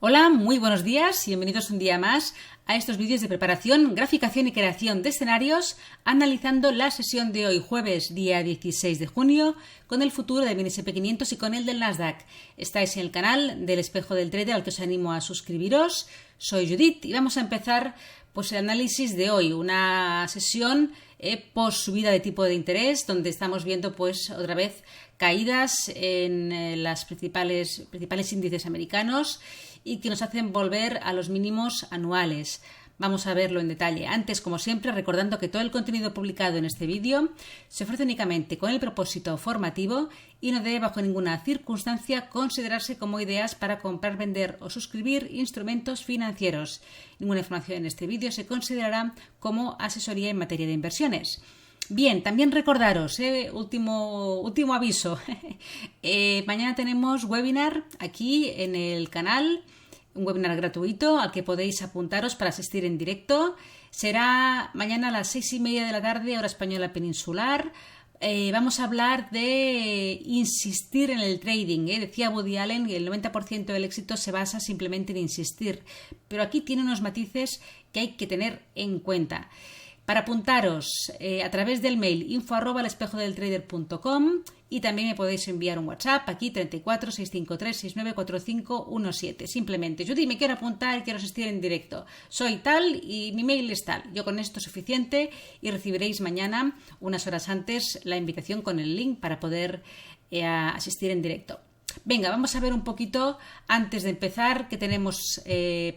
Hola, muy buenos días y bienvenidos un día más a estos vídeos de preparación, graficación y creación de escenarios, analizando la sesión de hoy, jueves, día 16 de junio, con el futuro del mini SP500 y con el del Nasdaq. Estáis en el canal del Espejo del Trader, al que os animo a suscribiros. Soy Judith y vamos a empezar el análisis de hoy, una sesión post subida de tipo de interés, donde estamos viendo otra vez caídas en las principales índices americanos y que nos hacen volver a los mínimos anuales. Vamos a verlo en detalle. Antes, como siempre, recordando que todo el contenido publicado en este vídeo se ofrece únicamente con el propósito formativo y no debe bajo ninguna circunstancia considerarse como ideas para comprar, vender o suscribir instrumentos financieros. Ninguna información en este vídeo se considerará como asesoría en materia de inversiones. Bien, también recordaros, último aviso, mañana tenemos webinar aquí en el canal, un webinar gratuito al que podéis apuntaros para asistir en directo. Será mañana a las 6:30 de la tarde, hora española peninsular. Vamos a hablar de insistir en el trading. Decía Woody Allen que el 90% del éxito se basa simplemente en insistir, pero aquí tiene unos matices que hay que tener en cuenta. Para apuntaros a través del mail info@elespejodeltrader.com y también me podéis enviar un WhatsApp aquí 34 653 694517. Simplemente, yo me quiero apuntar, quiero asistir en directo. Soy tal y mi mail es tal. Yo con esto es suficiente y recibiréis mañana, unas horas antes, la invitación con el link para poder asistir en directo. Venga, vamos a ver un poquito, antes de empezar, qué tenemos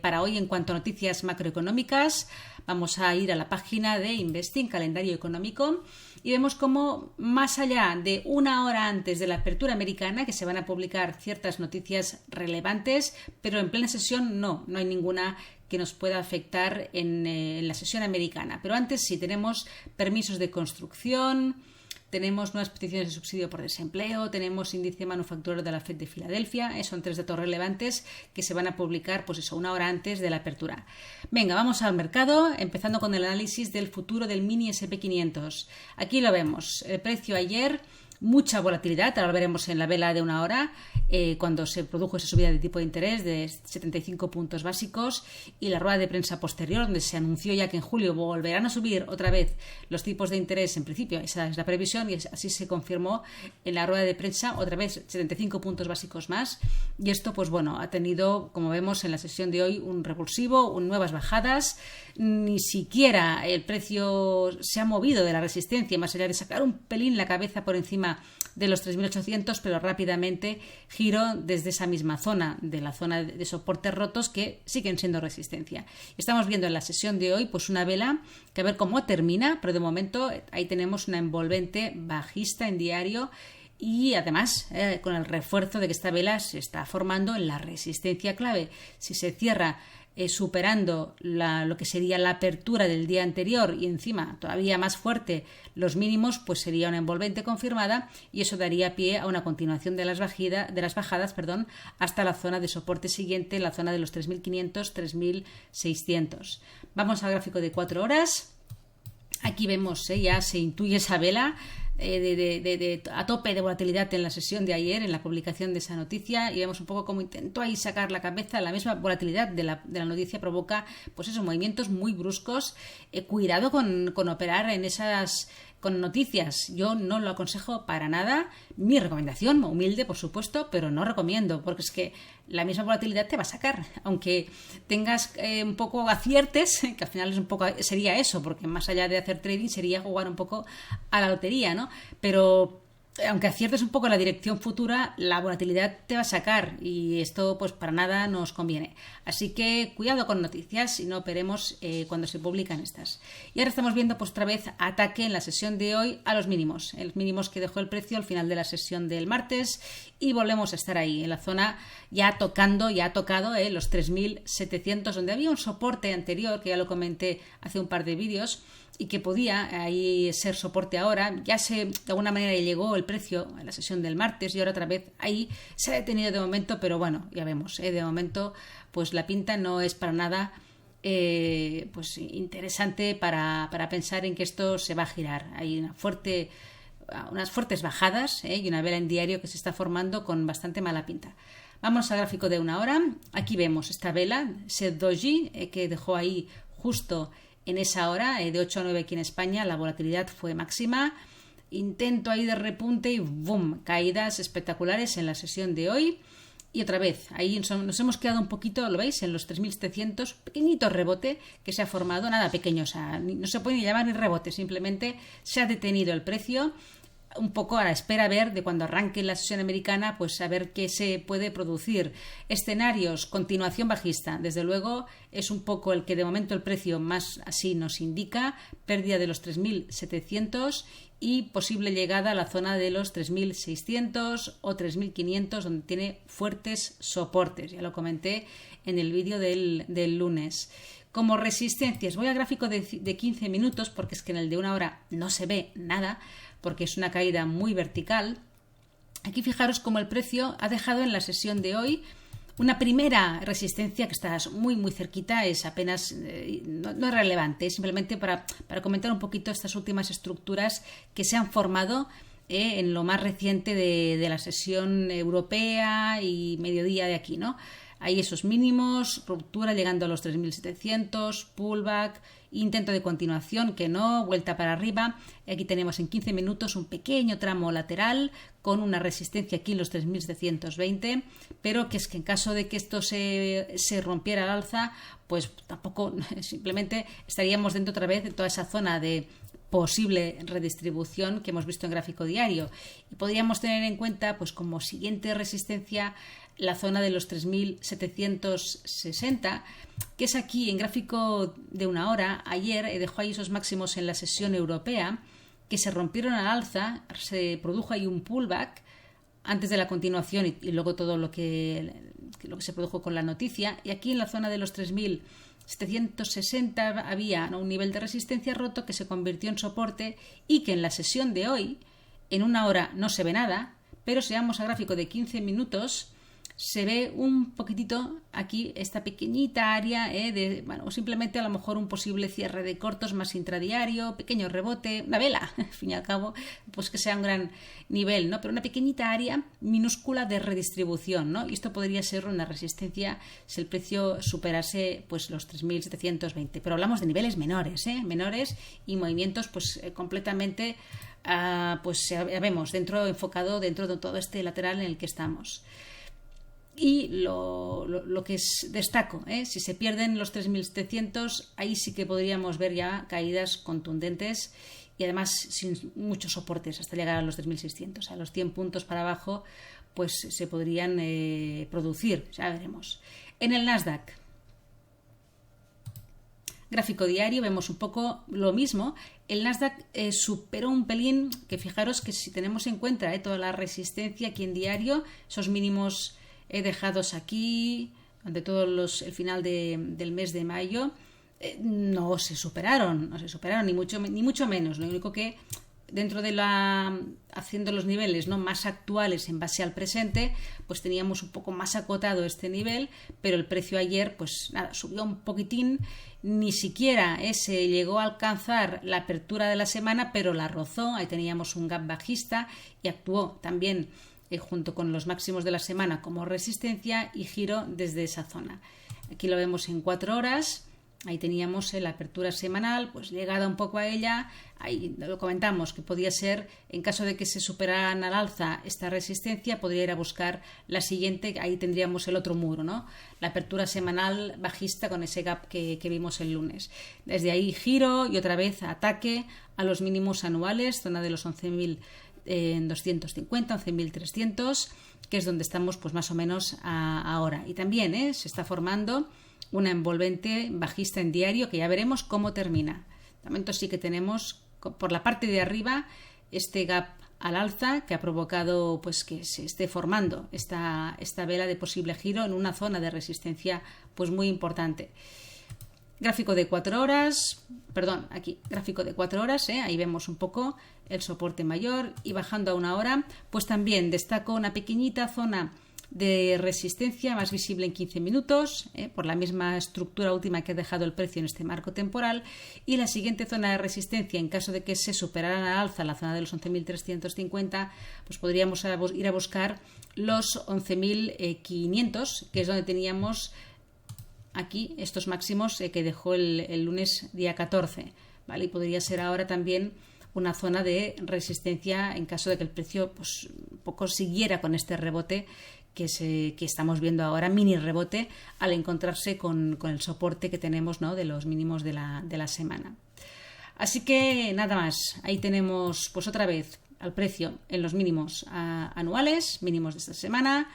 para hoy en cuanto a noticias macroeconómicas. Vamos a ir a la página de Investing, calendario económico, y vemos cómo más allá de una hora antes de la apertura americana, que se van a publicar ciertas noticias relevantes, pero en plena sesión no hay ninguna que nos pueda afectar en la sesión americana. Pero antes sí tenemos permisos de construcción, tenemos nuevas peticiones de subsidio por desempleo, tenemos índice manufacturero de la FED de Filadelfia. Son tres datos relevantes que se van a publicar una hora antes de la apertura. Venga, vamos al mercado, empezando con el análisis del futuro del mini SP500. Aquí lo vemos, el precio ayer, mucha volatilidad, ahora lo veremos en la vela de una hora, cuando se produjo esa subida de tipo de interés de 75 puntos básicos y la rueda de prensa posterior, donde se anunció ya que en julio volverán a subir otra vez los tipos de interés. En principio esa es la previsión y así se confirmó en la rueda de prensa, otra vez 75 puntos básicos más, y esto ha tenido, como vemos en la sesión de hoy, un revulsivo, nuevas bajadas. Ni siquiera el precio se ha movido de la resistencia, más allá de sacar un pelín la cabeza por encima de los 3.800, pero rápidamente giró desde esa misma zona, de la zona de soportes rotos que siguen siendo resistencia. Estamos viendo en la sesión de hoy una vela que a ver cómo termina, pero de momento ahí tenemos una envolvente bajista en diario y además con el refuerzo de que esta vela se está formando en la resistencia clave. Si se cierra superando lo que sería la apertura del día anterior y encima todavía más fuerte los mínimos, sería una envolvente confirmada y eso daría pie a una continuación de las bajadas hasta la zona de soporte siguiente, la zona de los 3.500, 3.600. Vamos al gráfico de 4 horas. Aquí vemos, ya se intuye esa vela a tope de volatilidad en la sesión de ayer, en la publicación de esa noticia, y vemos un poco cómo intentó ahí sacar la cabeza. La misma volatilidad de la noticia provoca esos movimientos muy bruscos. Cuidado con operar en esas con noticias. Yo no lo aconsejo para nada. Mi recomendación, humilde por supuesto, pero no recomiendo, porque es que la misma volatilidad te va a sacar, aunque tengas un poco aciertes, que al final sería eso, porque más allá de hacer trading sería jugar un poco a la lotería, ¿no? Pero aunque aciertes un poco la dirección futura, la volatilidad te va a sacar y esto para nada nos conviene. Así que cuidado con noticias y no operemos cuando se publican estas. Y ahora estamos viendo otra vez ataque en la sesión de hoy a los mínimos que dejó el precio al final de la sesión del martes, y volvemos a estar ahí en la zona ya ha tocado los 3.700, donde había un soporte anterior que ya lo comenté hace un par de vídeos y que podía ahí ser soporte ahora. Ya de alguna manera llegó el precio en la sesión del martes y ahora otra vez ahí se ha detenido de momento, pero ya vemos, de momento la pinta no es para nada interesante para pensar en que esto se va a girar. Hay unas fuertes bajadas y una vela en diario que se está formando con bastante mala pinta. Vamos al gráfico de una hora. Aquí vemos esta vela, Set Doji, que dejó ahí justo en esa hora, de 8 a 9 aquí en España, la volatilidad fue máxima. Intento ahí de repunte y ¡boom! Caídas espectaculares en la sesión de hoy. Y otra vez, ahí nos hemos quedado un poquito, ¿lo veis? En los 3.700, pequeñito rebote que se ha formado, nada pequeño, o sea, no se puede ni llamar ni rebote, simplemente se ha detenido el precio, un poco a la espera a ver de cuando arranque la sesión americana, pues a ver qué se puede producir. Escenarios, continuación bajista, desde luego es un poco el que de momento el precio más así nos indica, pérdida de los 3.700 y posible llegada a la zona de los 3.600 o 3.500, donde tiene fuertes soportes. Ya lo comenté en el vídeo del lunes. Como resistencias, voy al gráfico de 15 minutos, porque es que en el de una hora no se ve nada, porque es una caída muy vertical. Aquí fijaros cómo el precio ha dejado en la sesión de hoy una primera resistencia que está muy muy cerquita, es apenas, no es relevante, es simplemente para comentar un poquito estas últimas estructuras que se han formado en lo más reciente de la sesión europea y mediodía de aquí, ¿no? Hay esos mínimos, ruptura llegando a los 3.700, pullback, intento de continuación que no, vuelta para arriba. Aquí tenemos en 15 minutos un pequeño tramo lateral con una resistencia aquí en los 3.720, pero que es que en caso de que esto se rompiera al alza, pues tampoco, simplemente estaríamos dentro otra vez de toda esa zona de posible redistribución que hemos visto en gráfico diario, y podríamos tener en cuenta pues como siguiente resistencia la zona de los 3.760, que es aquí en gráfico de una hora. Ayer dejó ahí esos máximos en la sesión europea que se rompieron al alza, se produjo ahí un pullback antes de la continuación y luego todo lo que se produjo con la noticia, y aquí en la zona de los 3.760 había un nivel de resistencia roto que se convirtió en soporte y que en la sesión de hoy, en una hora no se ve nada, pero si vamos a gráfico de 15 minutos, se ve un poquitito aquí esta pequeñita área o simplemente a lo mejor un posible cierre de cortos más intradiario, pequeño rebote, una vela, al fin y al cabo, pues que sea un gran nivel, ¿no? Pero una pequeñita área minúscula de redistribución, ¿no? Y esto podría ser una resistencia si el precio superase pues los 3.720, pero hablamos de niveles menores, menores y movimientos pues completamente pues ya vemos enfocado dentro de todo este lateral en el que estamos. Y lo que destaco, si se pierden los 3.700, ahí sí que podríamos ver ya caídas contundentes y además sin muchos soportes hasta llegar a los 3.600. A los 100 puntos para abajo pues se podrían producir, ya veremos. En el Nasdaq, gráfico diario, vemos un poco lo mismo. El Nasdaq superó un pelín, que fijaros que si tenemos en cuenta toda la resistencia aquí en diario, esos mínimos dejados aquí, ante todo el final del mes de mayo, no se superaron, ni mucho menos. Lo único que dentro de haciendo los niveles más actuales en base al presente, pues teníamos un poco más acotado este nivel, pero el precio ayer pues nada, subió un poquitín, ni siquiera se llegó a alcanzar la apertura de la semana, pero la rozó, ahí teníamos un gap bajista y actuó también junto con los máximos de la semana como resistencia y giro desde esa zona. Aquí lo vemos en 4 horas, ahí teníamos la apertura semanal, pues llegada un poco a ella, ahí lo comentamos que podía ser, en caso de que se superaran al alza esta resistencia, podría ir a buscar la siguiente, ahí tendríamos el otro muro, ¿no? La apertura semanal bajista con ese gap que vimos el lunes. Desde ahí giro y otra vez ataque a los mínimos anuales, zona de los 11.250, 11.300, que es donde estamos pues más o menos ahora. Y también se está formando una envolvente bajista en diario que ya veremos cómo termina. De momento sí que tenemos por la parte de arriba este gap al alza que ha provocado pues que se esté formando esta vela de posible giro en una zona de resistencia pues muy importante. Gráfico de 4 horas, gráfico de 4 horas, ahí vemos un poco el soporte mayor, y bajando a una hora, pues también destaco una pequeñita zona de resistencia más visible en 15 minutos, por la misma estructura última que ha dejado el precio en este marco temporal, y la siguiente zona de resistencia, en caso de que se superaran al alza la zona de los 11.350, pues podríamos ir a buscar los 11.500, que es donde teníamos aquí estos máximos que dejó el lunes día 14, ¿vale? Y podría ser ahora también una zona de resistencia en caso de que el precio pues un poco siguiera con este rebote que estamos viendo ahora, mini rebote, al encontrarse con el soporte que tenemos, ¿no?, de los mínimos de la semana. Así que nada más, ahí tenemos pues otra vez al precio en los mínimos anuales, mínimos de esta semana,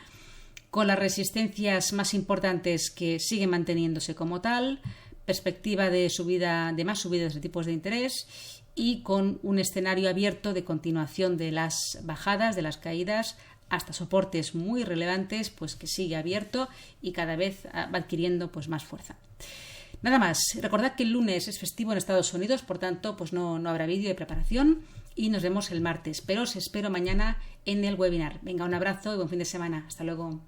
con las resistencias más importantes que siguen manteniéndose como tal, perspectiva de más subidas de tipos de interés y con un escenario abierto de continuación de las bajadas, de las caídas, hasta soportes muy relevantes, pues que sigue abierto y cada vez va adquiriendo pues más fuerza. Nada más, recordad que el lunes es festivo en Estados Unidos, por tanto pues no habrá vídeo de preparación y nos vemos el martes, pero os espero mañana en el webinar. Venga, un abrazo y buen fin de semana. Hasta luego.